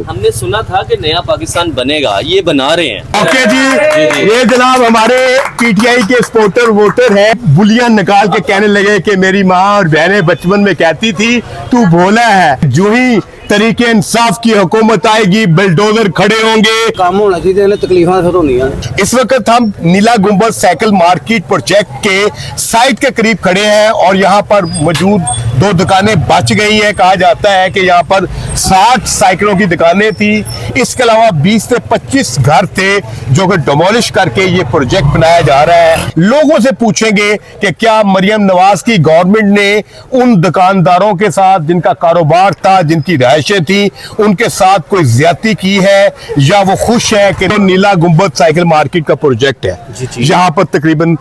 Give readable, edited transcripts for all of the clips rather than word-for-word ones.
हमने सुना था कि नया पाकिस्तान बनेगा, ये बना रहे हैं। ओके जी, ये जनाब हमारे पीटीआई के सपोर्टर वोटर है, बुलियन निकाल के कहने लगे कि मेरी माँ और बहनें बचपन में कहती थी तू भोला है, जो ही तरीके इंसाफ की हुकूमत आएगी बिल्डोजर खड़े होंगे, काम होना चाहिए, तकलीफां फिर होनी है। इस वक्त हम नीला गुंबद साइकिल मार्केट प्रोजेक्ट के साइट के करीब खड़े हैं और यहाँ पर मौजूद 2 दुकानें बच गई हैं। कहा जाता है कि यहाँ पर 60 साइकिलों की दुकानें थी, इसके अलावा 20 से 25 घर थे जो कि डिमोलिश करके ये प्रोजेक्ट बनाया जा रहा है। लोगों से पूछेंगे कि क्या मरियम नवाज की गवर्नमेंट ने उन दुकानदारों के साथ जिनका कारोबार था, जिनकी रहायशें थी, उनके साथ कोई ज्यादती की है या वो खुश है कि नीला गुंबद साइकिल मार्केट का प्रोजेक्ट है। यहाँ पर तकरीबन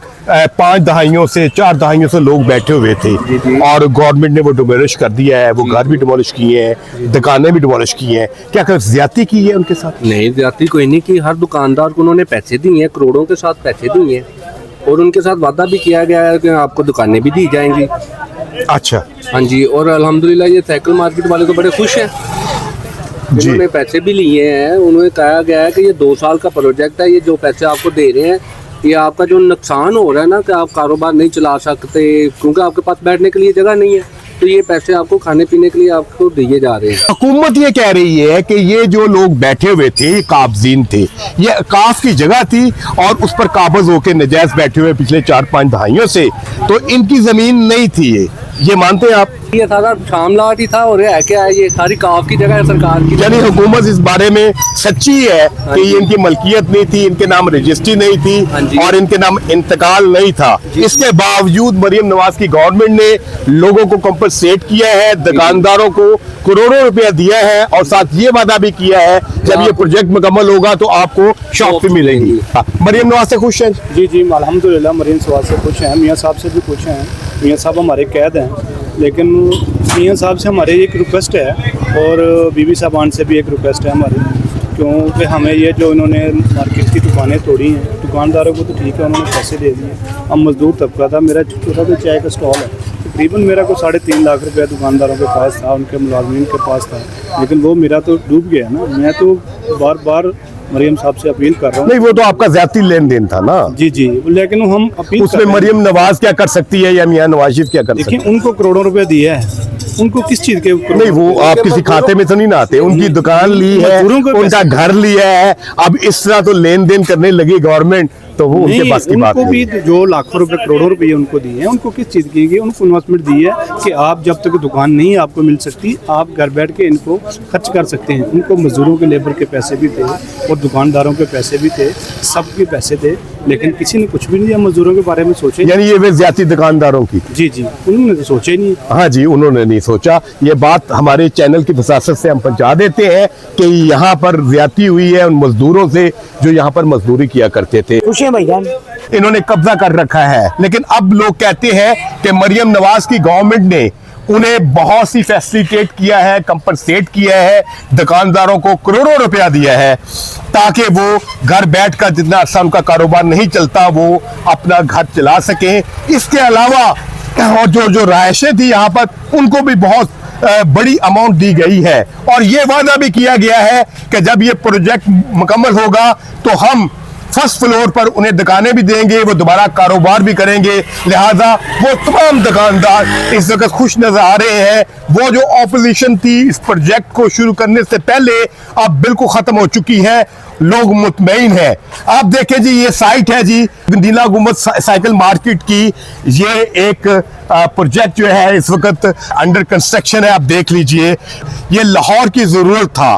5 दहाइयों से 4 दहाइयों से लोग बैठे हुए थे और गवर्नमेंट ने वो डिमोलिश कर दिया है, वो घर भी डिमोलिश किए हैं, दुकानें भी डिमोलिश की हैं। क्या कर ज्यादती की है उनके साथ? नहीं, ज्यादती कोई नहीं की। हर दुकानदार को उन्होंने पैसे दिए हैं, करोड़ों के साथ पैसे दिए हैं और उनके साथ वादा भी किया गया है कि आपको दुकानें भी दी जाएंगी। अच्छा, हाँ जी। और अल्हम्दुलिल्लाह ये साइकिल मार्केट वाले तो बड़े खुश हैं, उन्होंने पैसे भी लिए हैं। उन्होंने कहा गया है कि ये 2 साल का प्रोजेक्ट है, ये जो पैसे आपको दे रहे हैं ये आपका जो नुकसान हो रहा है ना कि आप कारोबार नहीं चला सकते क्योंकि आपके पास बैठने के लिए जगह नहीं है, तो ये पैसे आपको खाने पीने के लिए आपको दिए जा रहे हैं। हुकूमत ये कह रही है कि ये जो लोग बैठे हुए थे काबजीन थे, ये काफ की जगह थी और उस पर काबज होकर नजायज बैठे हुए पिछले 4-5 दहाइयों से, तो इनकी जमीन नहीं थी। ये मानते हैं आप? ये सारा शामलाट ही था और है क्या है, ये सारी काफ की जगह है सरकार की। यानी हुकूमत इस बारे में सच्ची है कि ये इनकी मलकियत नहीं थी, इनके नाम रजिस्ट्री नहीं थी और इनके नाम इंतकाल नहीं था। इसके बावजूद मरियम नवाज की गवर्नमेंट ने लोगों को कंपनसेट किया है, दुकानदारों को करोड़ों रुपया दिया है और साथ ये वादा भी किया है जब ये प्रोजेक्ट मुकम्मल होगा तो आपको शॉप भी मिलेंगी। मरियम नवाज से खुश हैं? जी जी, अल्हम्दुलिल्लाह मरियम नवाज से खुश हैं। मियाँ साहब से भी खुश हैं। मियाँ साहब हमारे कैद हैं, लेकिन मियाँ साहब से हमारे एक रिक्वेस्ट है और बीबी साहबान से भी एक रिक्वेस्ट है हमारी, क्योंकि हमें ये जो इन्होंने मार्केट की दुकानें तोड़ी हैं, दुकानदारों को तो ठीक है उन्होंने पैसे दे दिए, हम मजदूर तबका था, मेरा छोटा सा चाय का स्टॉल है, तकरीबन मेरा को 3.5 लाख रुपया दुकानदारों के पास था, उनके मुलाजमीन के पास था, लेकिन वो मेरा तो डूब गया ना। मैं तो बार बार मरियम साहब से अपील कर रहा हूँ। नहीं, वो तो आपका ज्यादा लेन देन था ना। जी जी, लेकिन हम अपील उसमें मरियम नवाज क्या कर सकती है या मियां नवाज शरीफ क्या कर सकते हैं? देखिए, उनको करोड़ों रुपए दिए हैं, उनको किस चीज के नहीं, वो आप किसी खाते में तो नहीं ना आते। उनकी दुकान ली है, उनका घर लिया है, अब इस तरह तो लेन देन करने लगी गवर्नमेंट, तो वो उनके पास की बात उनको भी जो लाखों रुपए करोड़ों रुपए उनको दिए हैं, उनको किस चीज़ की उनको इन्वेस्टमेंट दी है कि आप जब तक दुकान नहीं आपको मिल सकती आप घर बैठ के इनको खर्च कर सकते हैं। उनको मजदूरों के लेबर के पैसे भी थे और दुकानदारों के पैसे भी थे, सबके पैसे थे, लेकिन किसी ने कुछ भी नहीं दिया। मजदूरों के बारे में सोचे, यानी ये वे ज्यादा दुकानदारों की? जी जी, उन्होंने तो सोचा ही नहीं। हाँ जी, उन्होंने नहीं सोचा। ये बात हमारे चैनल की वसासत से हम पहुंचा देते हैं कि यहाँ पर ज्यादती हुई है उन मजदूरों से जो यहाँ पर मजदूरी किया करते थे। खुश है भैया, इन्होंने कब्जा कर रखा है, लेकिन अब लोग कहते हैं कि मरियम नवाज की गवर्नमेंट ने उन्हें बहुत सी फैसिलिटेट किया है, कंपनसेट किया है, दुकानदारों को करोड़ों रुपया दिया है ताकि वो घर बैठकर जितना अर्सा उनका कारोबार नहीं चलता वो अपना घर चला सके। इसके अलावा और जो रहायशें थी यहाँ पर उनको भी बहुत बड़ी अमाउंट दी गई है और ये वादा भी किया गया है कि जब ये प्रोजेक्ट मुकम्मल होगा तो हम फर्स्ट फ्लोर पर उन्हें दुकानें भी देंगे, वो दोबारा कारोबार भी करेंगे। लिहाजा वो तमाम दुकानदार इस वक्त खुश नजर आ रहे हैं। वो जो ऑपोजिशन थी इस प्रोजेक्ट को शुरू करने से पहले अब बिल्कुल खत्म हो चुकी है, लोग मुतमईन हैं। आप देखें जी, ये साइट है जी नीला गुंबद साइकिल मार्केट की। ये एक प्रोजेक्ट जो है इस वक्त अंडर कंस्ट्रक्शन है, आप देख लीजिए। ये लाहौर की जरूरत था।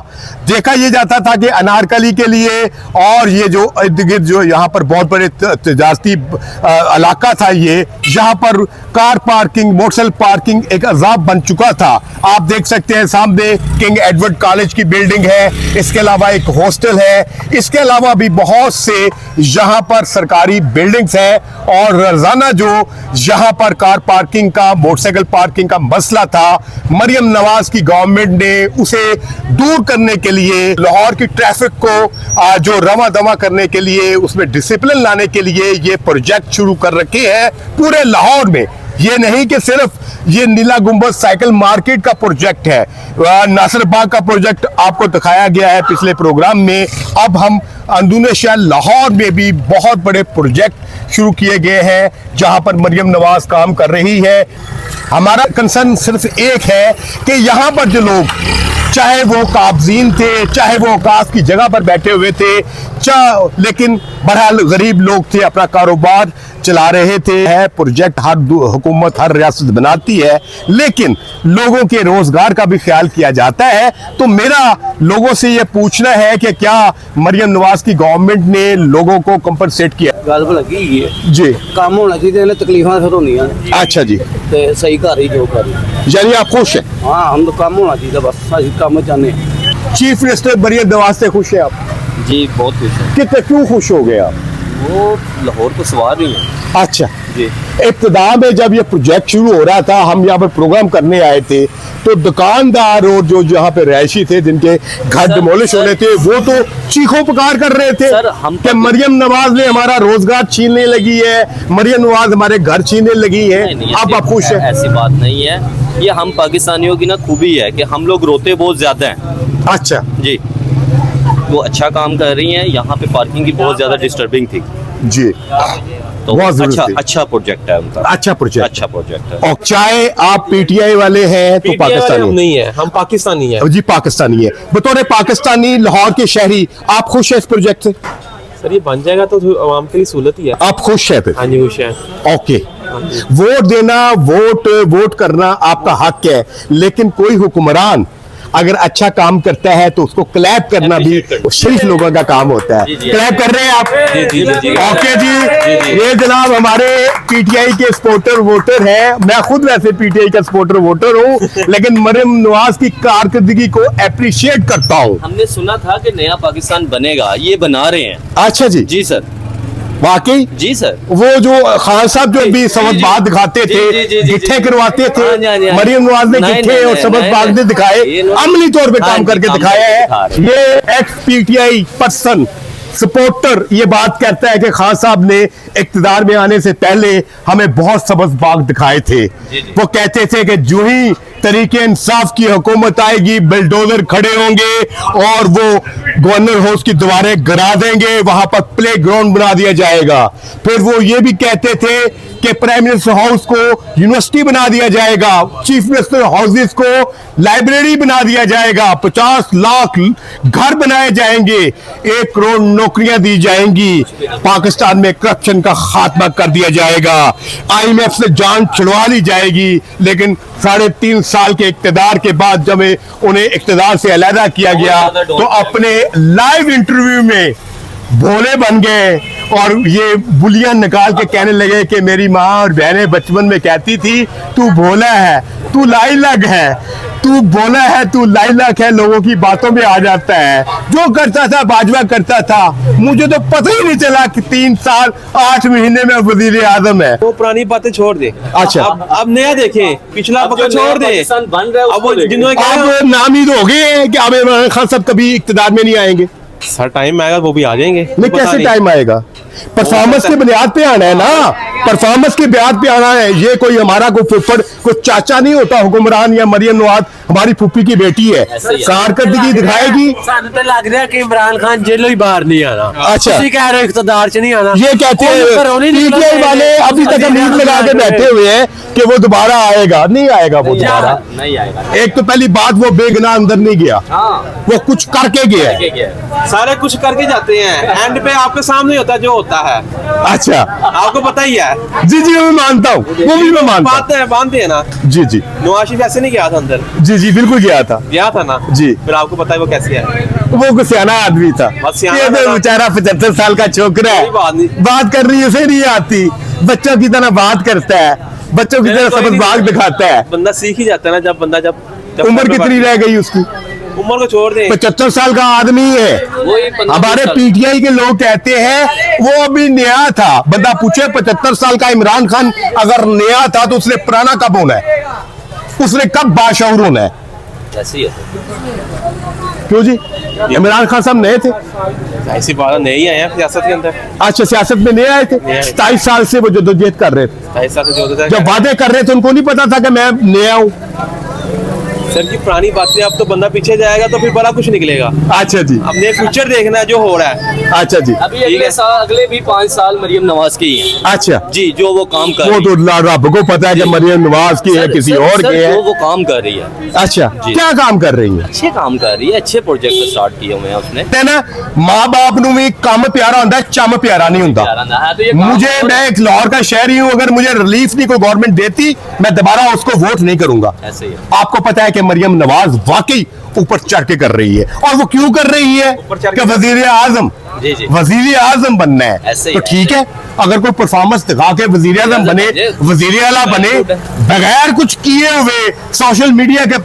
देखा ये जाता था कि अनारकली के लिए और ये जो इर्द गिर्द जो यहाँ पर बहुत बड़े तजारती इलाका था, ये यहाँ पर कार पार्किंग, मोटरसाइकिल पार्किंग एक अजाब बन चुका था। आप देख सकते हैं सामने किंग एडवर्ड कॉलेज की बिल्डिंग है, इसके अलावा एक हॉस्टल है, इसके अलावा भी बहुत से यहाँ पर सरकारी बिल्डिंग्स हैं और रोजाना जो यहाँ पर कार पार्किंग का, मोटरसाइकिल पार्किंग का मसला था, मरियम नवाज की गवर्नमेंट ने उसे दूर करने के लिए, लाहौर की ट्रैफिक को जो रवा दवा करने के लिए, उसमें डिसिप्लिन लाने के लिए ये प्रोजेक्ट शुरू कर रखे हैं पूरे लाहौर में। ये नहीं कि सिर्फ ये नीला गुंबद साइकिल मार्केट का प्रोजेक्ट है, नासिरबाग का प्रोजेक्ट आपको दिखाया गया है पिछले प्रोग्राम में। अब हम अंदरूनी शहर लाहौर में भी बहुत बड़े प्रोजेक्ट शुरू किए गए हैं जहां पर मरियम नवाज काम कर रही है। हमारा कंसर्न सिर्फ एक है कि यहाँ पर जो लोग, चाहे वो काबजीन थे, चाहे वो औकाफ की जगह पर बैठे हुए थे, लेकिन बहरहाल गरीब लोग थे, अपना कारोबार चला रहे थे। है प्रोजेक्ट हर हुकूमत, हर रियासत बनाती है, लेकिन लोगों के रोजगार का भी ख्याल किया जाता है। तो मेरा लोगों से ये पूछना है कि क्या मरियम नवाज की गवर्नमेंट ने लोगों को कंपनसेट किया? गल लगी है जी, काम होना चाहिए, तकलीफा फिर होनियां अच्छा जी, ते सही घर ही जो कर। यानी आप खुश हैं? हाँ, हम तो काम होना चाहिए, बस असं काम चाहते हैं। चीफ मिनिस्टर मरियम नवाज से खुश हैं आप? जी बहुत खुश है। कितने क्यों खुश हो गए आप? वो लाहौर को सवार नहीं है। अच्छा जी, इब्तिदा में जब ये प्रोजेक्ट शुरू हो रहा था, हम यहाँ पर प्रोग्राम करने आए थे, तो दुकानदार और जो यहाँ पे रहायशी थे जिनके घर डिमोलिश होने थे, वो तो चीखों पुकार कर रहे थे सर, हम कि मरियम नवाज ने हमारा रोजगार छीनने लगी है, मरियम नवाज हमारे घर छीनने लगी है। नहीं, अब आप खुश हैं? ऐसी बात नहीं है। ये हम पाकिस्तानियों की ना खूबी है कि हम लोग रोते बहुत ज्यादा हैं। अच्छा जी, वो अच्छा काम कर रही हैं। यहाँ पे पार्किंग की बहुत ज्यादा डिस्टर्बिंग थी, जी, तो बहुत जरूरत अच्छा थी। अच्छा प्रोजेक्ट है उनका। अच्छा प्रोजेक्ट, अच्छा प्रोजेक्ट है। और चाहे आप पीटीआई वाले हैं तो PTI वाले हम पाकिस्तानी नहीं है, हम पाकिस्तानी है। जी, पाकिस्तानी है। बतौर पाकिस्तानी लाहौर के शहरी आप खुश हैं इस प्रोजेक्ट से? सर ये बन जाएगा तो आवाम के लिए सहूलत ही है। आप खुश हैं फिर? हाँ जी खुश है। ओके, वोट देना, वोट करना आपका हक है, लेकिन कोई हुक्मरान अगर अच्छा काम करता है तो उसको क्लैप करना भी सिर्फ लोगों का काम होता है। क्लैप कर रहे हैं आप? जी। ओके जी, ये जनाब हमारे पीटीआई के सपोर्टर वोटर हैं। मैं खुद वैसे पीटीआई का सपोर्टर वोटर हूँ, लेकिन मरियम नवाज की कारकर्दगी को अप्रिशिएट करता हूँ। हमने सुना था कि नया पाकिस्तान बनेगा, ये बना रहे हैं। अच्छा जी, जी सर, वाकई जी सर। वो जो खान साहब जो भी सबक बात दिखाते थे, गिट्ठे करवाते थे, हाँ जी, हाँ जी, हाँ जी। मरियम नवाज ने नहीं, गिट्ठे नहीं, और नहीं, सबक नहीं, बात ने नहीं। दिखाए, ये लोग- अमली तौर पे हाँ काम जी, करके काम दिखाया करके है। दिखा रहे हैं। ये एक्स पीटीआई पर्सन सपोर्टर ये बात कहता है कि खान साहब ने इक्तदार में आने से पहले हमें बहुत सबक बाग दिखाए थे। वो कहते थे कि जो ही तरीके इंसाफ की हुकूमत आएगी, बुलडोजर खड़े होंगे और वो गवर्नर हाउस की दीवारें गिरा देंगे, वहां पर प्ले ग्राउंड बना दिया जाएगा। फिर वो ये भी कहते थे कि प्राइम मिनिस्टर हाउस को यूनिवर्सिटी बना दिया जाएगा, चीफ मिनिस्टर हाउसेस को लाइब्रेरी बना दिया जाएगा, 50 लाख घर बनाए जाएंगे, 1 करोड़ नौकरियां दी जाएंगी, पाकिस्तान में करप्शन का खात्मा कर दिया जाएगा, IMF से जान छुड़वा ली जाएगी। लेकिन 3.5 साल के इक्तदार के बाद जब उन्हें इक्तदार से अलहदा किया गया तो अपने लाइव इंटरव्यू में भोले बन गए और ये बुलियां निकाल के कहने लगे कि मेरी माँ और बहनें बचपन में कहती थी तू भोला है, तू लाइलग है, तू भोला है, तू लाइलग है, लोगों की बातों में आ जाता है। जो करता था बाजवा करता था, मुझे तो पता ही नहीं चला कि 3 साल 8 महीने में वजीर आजम है। वो पुरानी बातें छोड़ दे। अच्छा। अब नया देखें, पिछला वक्त छोड़ दे। पाकिस्तान बन रहा है अब वो उसको जिन्होंने कहा आप नामीद हो गए हैं कि अब इमरान खान साहब कभी इक्तदार में नहीं आएंगे। सर टाइम आएगा वो भी आ जाएंगे। नहीं, पता कैसे नहीं। टाइम आएगा? परफॉर्मेंस के बुनियाद पे आना है ना, परफॉर्मेंस के बुनियाद पे आना है। ये कोई हमारा कोई फुफड़ कोई चाचा नहीं होता हुक्मरान, या मरियम नवाज हमारी फूफी की बेटी है, कारकर्दगी दिखाएगी। सानू तो लग रहा है कि इमरान खान जेलों ही बाहर नहीं आना। अच्छा। तुसी कह रहे हो इख्तिदार च नहीं आना। ये कहते हैं पीटीआई वाले अभी तक उम्मीद लगा के बैठे हुए हैं कि वो दोबारा आएगा। नहीं आएगा वो दोबारा। नहीं आएगा। एक तो पहली बात, वो बेगुनाह अंदर नहीं गया, हाँ, वो कुछ करके गया है। क्या है? सारे कुछ करके जाते हैं, एंड पे आपके सामने होता है जो होता है। अच्छा, आपको पता ही है। जी जी, मैं मानता हूँ, वो भी मैं मानता हूँ। बांधते हैं ना। जी जी नवाज शरीफ ऐसे नहीं गया था अंदर, जी जी, बिल्कुल गया था। गया था ना जी। फिर आपको पता है वो कैसे है। वो कोई सियाना आदमी था। बस सियाना ये तो था। बेचारा 75 साल का छोकरा है, कोई बात नहीं। बात कर रही उसे नहीं आती, बच्चों की तरह बात करता है, बच्चों की तरह सबक बाग दिखाता है। बंदा सीख ही जाता है ना, जब उम्र कितनी रह गई उसकी? उम्र को छोड़ दे। 75 साल का आदमी है। वही 15 हमारे साल। पीटीआई के लोग कहते हैं वो अभी नया था। बंदा पूछे 75 साल का इमरान खान अगर नया था तो उसने पुराना कब होना है? उसने कब बाशऊर होना है? ऐसे ही है। क्यों जी? इमरान खान साहब नए थे? ऐसी बात नहीं आए हैं सियासत के अंदर। अच्छा, सियासत में नए आए थे? 27 साल से वो जद्दोजहद कर रहे थे। ऐसा तो जो होता है जब वादे कर रहे थे उनको नहीं पता था कि मैं नया हूँ? सर जी, पुरानी बातें, अब तो बंदा पीछे जाएगा तो फिर बड़ा कुछ निकलेगा। अच्छा जी, हमने फ्यूचर देखना है जो हो रहा है। अच्छा जी, अभी अगले भी 5 साल मरियम नवाज के ही हैं। अच्छा जी, जो वो काम कर वो रही तो रब को पता है कि मरियम नवाज की है, सर, किसी सर, और सर, की है। जो वो काम कर रही है, अच्छा, जी। क्या काम कर रही है? अच्छे काम कर रही है, अच्छे प्रोजेक्ट स्टार्ट किए हुए हैं उसने। है ना, माँ बाप ਨੂੰ भी ਕੰਮ प्यारा होता है, चम प्यारा नहीं होता। प्यारा ना है तो ये काम मुझे, हो रहा मैं एक लाहौर का शहरी हूँ, अगर मुझे रिलीफ नहीं कोई गवर्नमेंट देती, मैं दोबारा उसको वोट नहीं करूंगा। है, ऐसे ही है। आपको पता है कि मरियम नवाज वाकई ऊपर चढ़ के कर रही है, और वो क्यों कर रही है? चढ़ कि के- वजीर आजम, जी, जी। वजीर आजम बनना है, ऐसे ही तो है। ठीक है। अगर कोई परफॉर्मेंस दिखा के वजीर आजम बने, वजीर आला बने, बगैर कुछ किए हुए सोशल मीडिया के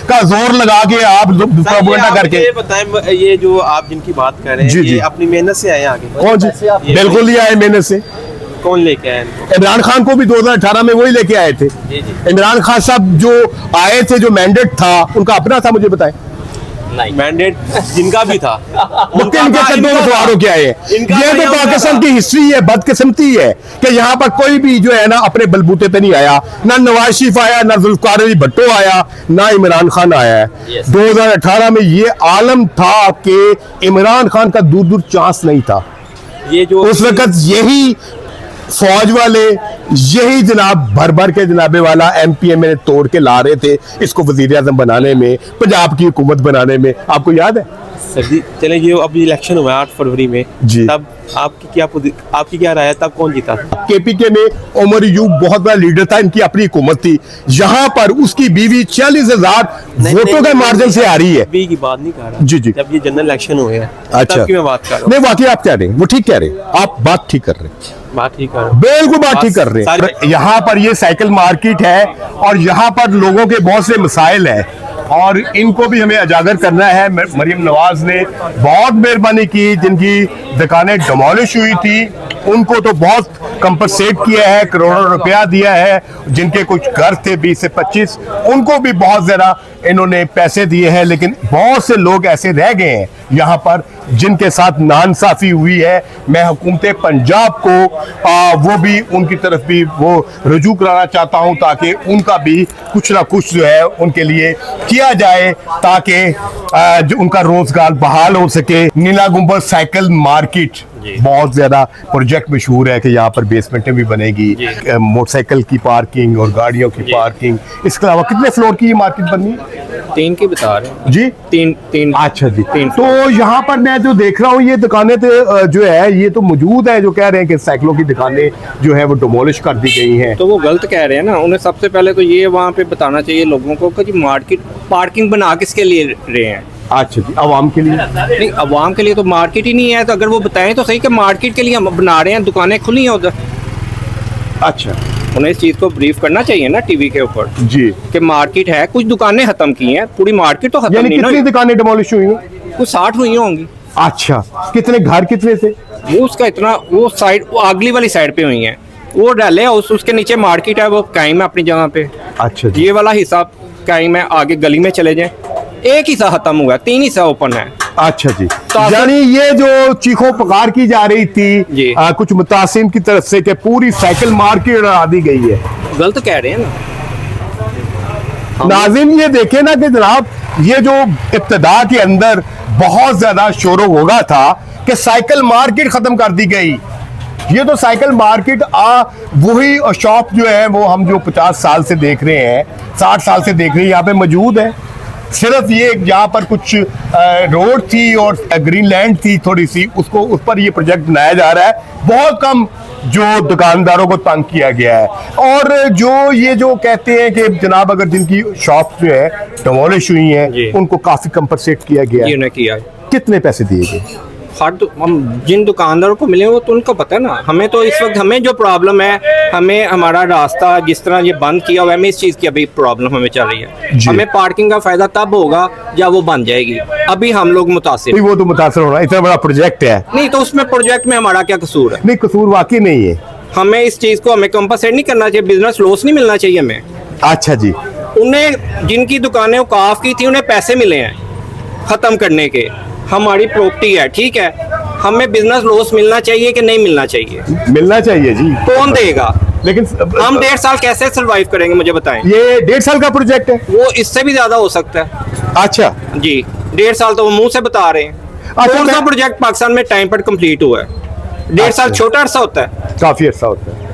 का जोर लगा के आप सर, ये प्रोपेगेंडा आप करके। ये बताएं, ये जो आप जिनकी बात कर रहे हैं, जी, जी। ये अपनी मेहनत से आए हैं आगे? कौन जी? बिल्कुल नहीं आए मेहनत से। कौन लेके आए इनको? इमरान खान को भी 2018 में वही लेके आए थे। जी, जी। इमरान खान साहब जो आए थे, जो मैंडेट था उनका अपना था, मुझे बताएं। नहीं, मैंडेट जिनका भी था, मुक्के इनके कदमों में सवार होके आए हैं। इनका ये था, तो ये उनका पाकिस्तान था। की हिस्ट्री है, बदकिस्मती है कि यहाँ पर कोई भी जो है ना अपने बलबूते पे नहीं आया। ना नवाज शरीफ आया, ना जुल्फकार अली भट्टो आया, ना इमरान खान आया है। Yes. 2018 में ये आलम था कि इमरान खान का दूर दूर चांस नहीं था। ये जो उस वक्त यही फौज वाले, यही जनाब भर भर के जनाबे वाला MPM में तोड़ के ला रहे थे इसको वजीर आजम बनाने में, पंजाब की हुकूमत बनाने में। आपको याद है? सर्दी चले, ये अभी इलेक्शन हुआ 8 फरवरी में, जी। तब आपकी क्या राय है, तब कौन जीता था? KPK में उमर यूब बहुत बड़ा लीडर था, इनकी अपनी हुकूमत थी। यहाँ पर उसकी बीवी 40,000 वोटों के मार्जिन से आ रही है। अभी की बात नहीं कर रहा। जी, जी। जब ये जनरल इलेक्शन हुए हैं, अच्छा, तब की मैं बात कर रहा हूँ। नहीं वाकई आप कह रहे हैं, वो ठीक कह रहे हैं, आप बात ठीक कर रहे हैं, बात ठीक कर रहा हूँ। बिल्कुल बात ठीक कर रहे हैं। सारी- यहाँ पर ये साइकिल मार्केट है और यहाँ पर लोगों के बहुत से मसाइल हैं और इनको भी हमें उजागर करना है। मरियम नवाज ने बहुत मेहरबानी की, जिनकी दुकानें डिमोलिश हुई थी उनको तो बहुत कंपनसेट किया है, करोड़ों रुपया दिया है। जिनके कुछ घर थे 20 से 25, उनको भी बहुत ज़्यादा इन्होंने पैसे दिए हैं। लेकिन बहुत से लोग ऐसे रह गए हैं यहाँ पर जिनके साथ नाइंसाफी हुई है। मैं हुकूमत पंजाब को वो भी उनकी तरफ भी वो रुजू कराना चाहता हूँ ताकि उनका भी कुछ ना कुछ जो है उनके लिए किया जाए, ताकि जो उनका रोजगार बहाल हो सके। नीला गुंबद साइकिल मार्केट बहुत ज्यादा प्रोजेक्ट मशहूर है कि यहाँ पर बेसमेंटें भी बनेगी, मोटरसाइकिल की पार्किंग और गाड़ियों की पार्किंग। इसके अलावा कितने फ्लोर की ये मार्केट बननी है? 3 की बता रहे हैं जी, 3। अच्छा जी। 3 तो यहाँ पर मैं जो देख रहा हूँ ये दुकानें तो जो है ये तो मौजूद है, जो कह रहे हैं कि साइकिलों की दुकानें जो है वो डिमोलिश कर दी गई हैं। तो वो गलत कह रहे हैं ना। उन्हें सबसे पहले तो ये वहाँ पे बताना चाहिए लोगों को कि मार्केट पार्किंग बना किसके लिए रहे हैं। अच्छा जी, आवाम के लिए? नहीं, अवाम के लिए तो मार्केट ही नहीं है। तो अगर वो बताएं तो सही कि मार्केट के लिए हम बना रहे हैं, दुकानें खुली हैं उधर। अच्छा उन्हें इस चीज़ को ब्रीफ करना चाहिए ना टीवी के ऊपर जी, कि मार्केट है, कुछ दुकानें खत्म की हैं, पूरी मार्केट तो खत्म यानी नहीं ना कितनी हुई। दुकानें डिमोलिश हुई हैं? कुछ 60 हुई होंगी। अच्छा, कितने घर कितने से? वो उसका इतना वो साइड वो अगली वाली साइड पे हुई हैं, वो डाले उसके नीचे मार्केट है, वो कायम है अपनी जगह पे। अच्छा जी, ये वाला हिस्सा कायम है, आगे गली में चले जाएं। एक हिस्सा खत्म हुआ है, 3 हिस्सा ओपन है। अच्छा जी। तो यानी ये जो चीखों पुकार की जा रही थी जी। कुछ मुतासिम की तरफ से कि पूरी साइकिल मार्केट उड़ा दी गई है। गलत कह रहे हैं ना। नाज़रीन ये देखे ना कि जनाब ये जो इब्तिदा के अंदर बहुत ज्यादा शोर होगा था कि साइकिल मार्केट खत्म कर दी गई। ये तो साइकिल मार्केट वही शॉप जो है वो हम जो 50 साल से देख रहे हैं, 60 साल से देख रहे हैं, यहाँ पे मौजूद है। सिर्फ ये यहाँ पर कुछ रोड थी और ग्रीन लैंड थी थोड़ी सी, उसको उस पर ये प्रोजेक्ट बनाया जा रहा है। बहुत कम जो दुकानदारों को तंग किया गया है। और जो ये जो कहते हैं कि जनाब अगर जिनकी शॉप जो है डिमोलिश हुई हैं जी। उनको काफी कंपनसेट किया गया ये है। उन्हें किया है। कितने पैसे दिए गए? हम जिन दुकानदारों को मिले वो तो उनको पता है ना। हमें तो इस वक्त हमें जो प्रॉब्लम है, हमें हमारा रास्ता जिस तरह ये बंद किया हुआ है, हमें इस चीज़ की अभी प्रॉब्लम हमें चल रही है। जी। हमें पार्किंग का फायदा तब होगा जब वो बन जाएगी। अभी हम लोग मुतासिर नहीं, वो तो मुतासर होना, इतना बड़ा प्रोजेक्ट है। नहीं, तो उसमें प्रोजेक्ट में हमारा क्या कसूर है? नहीं, कसूर वाकई नहीं है। हमें इस चीज़ को हमें कंपनसेट नहीं करना चाहिए, बिजनेस लॉस नहीं मिलना चाहिए हमें। अच्छा जी, उन्हें जिनकी दुकानें औकाफ की थी उन्हें पैसे मिले हैं, ख़त्म करने के, हमारी प्रॉपर्टी है, ठीक है, हमें बिजनेस लॉस मिलना चाहिए कि नहीं मिलना चाहिए? मिलना चाहिए जी। कौन देगा? लेकिन हम 1.5 साल कैसे सरवाइव करेंगे, मुझे बताएं। ये 1.5 साल का प्रोजेक्ट है। वो इससे भी ज्यादा हो सकता है। अच्छा जी, 1.5 साल तो वो मुंह से बता रहे हैं। अच्छा, कौन सा मैं- प्रोजेक्ट पाकिस्तान में टाइम पर कंप्लीट हुआ है? 1.5 साल छोटा अरसा होता है। काफी अर्सा होता है,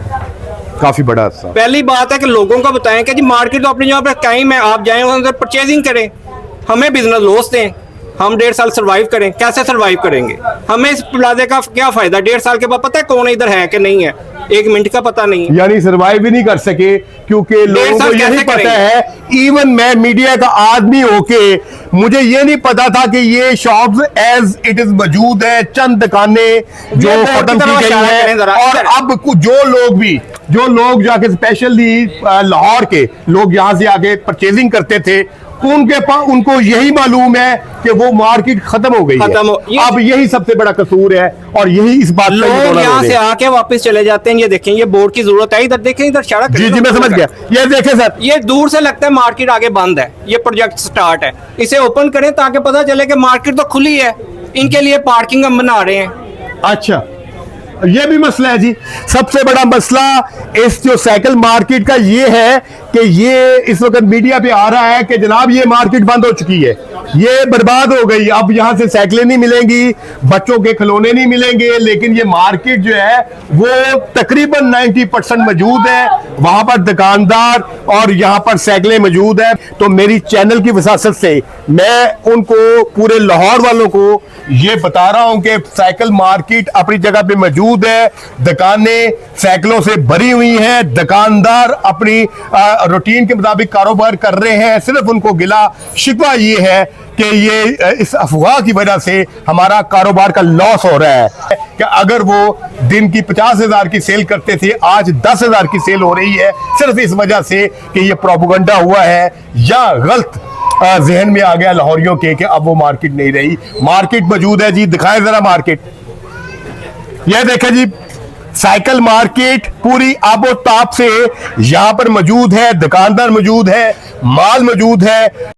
काफी बड़ा अर्सा। पहली बात है कि लोगों को बताएं कि जी मार्केट तो अपनी जगह पर कायम है, आप जाएं वहां से परचेजिंग करें, हमें बिजनेस लॉस दें, हम 1.5 साल सरवाइव करें। कैसे सरवाइव करेंगे? हमें इस प्लाजे का क्या फायदा? 1.5 साल के बाद पता है कौन इधर है कि नहीं है, 1 मिनट का पता नहीं है। यानी सरवाइव भी नहीं कर सके क्योंकि लोगों को साल ये नहीं कैसे पता करेंगे? है। इवन मैं मीडिया का आदमी होके मुझे ये नहीं पता था कि ये शॉप्स एज इट इज मौजूद है, चंद दुकानें जो ये खत्म तरफ की गई इशारा करें है। जरा, और इधर। अब जो लोग जाके स्पेशली लाहौर के लोग यहाँ से आके परचेजिंग करते थे, उनके पास उनको यही मालूम है कि वो मार्केट खत्म हो गई खत्म हो- है। अब यही सबसे बड़ा कसूर है और यही इस बात का लोग नितोना यहाँ लोग से हैं। आके वापस चले जाते हैं। ये देखें, ये बोर्ड की जरूरत है, इधर देखें, इधर इशारा करें। जी जी मैं समझ गया। ये देखें सर, ये दूर से लगता है मार्केट आगे बंद है, ये प्रोजेक्ट स्टार्ट है, इसे ओपन करें ताकि पता चले कि मार्केट तो खुली है। इनके लिए पार्किंग हम बना रहे हैं। अच्छा ये भी मसला है जी। सबसे बड़ा मसला इस जो साइकिल मार्केट का ये है कि ये इस वक्त मीडिया पे आ रहा है कि जनाब ये मार्केट बंद हो चुकी है, ये बर्बाद हो गई, अब यहां से साइकिलें नहीं मिलेंगी, बच्चों के खिलौने नहीं मिलेंगे। लेकिन ये मार्केट जो है वो तकरीबन 90% मौजूद है, वहां पर दुकानदार और यहां पर साइकिलें मौजूद है। तो मेरी चैनल की वसासत से मैं उनको, पूरे लाहौर वालों को ये बता रहा हूं कि साइकिल मार्केट अपनी जगह पे मौजूद है, दुकानें साइकिलों से भरी हुई हैं, दुकानदार अपनी रूटीन के मुताबिक कारोबार कर रहे हैं। सिर्फ उनको गिला शिकवा ये है कि ये इस अफवाह की वजह से हमारा कारोबार का लॉस हो रहा है कि अगर वो दिन की 50,000 की सेल करते थे, आज 10,000 की सेल हो रही है, सिर्फ इस वजह से कि ये प्रोपेगेंडा हुआ है या गलत जहन में आ गया लाहौरियों के कि अब वो मार्केट नहीं रही। मार्केट मौजूद है जी, दिखाएं जरा मार्केट। ये देखें जी, साइकिल मार्केट पूरी आबोताब से यहां पर मौजूद है, दुकानदार मौजूद है, माल मौजूद है।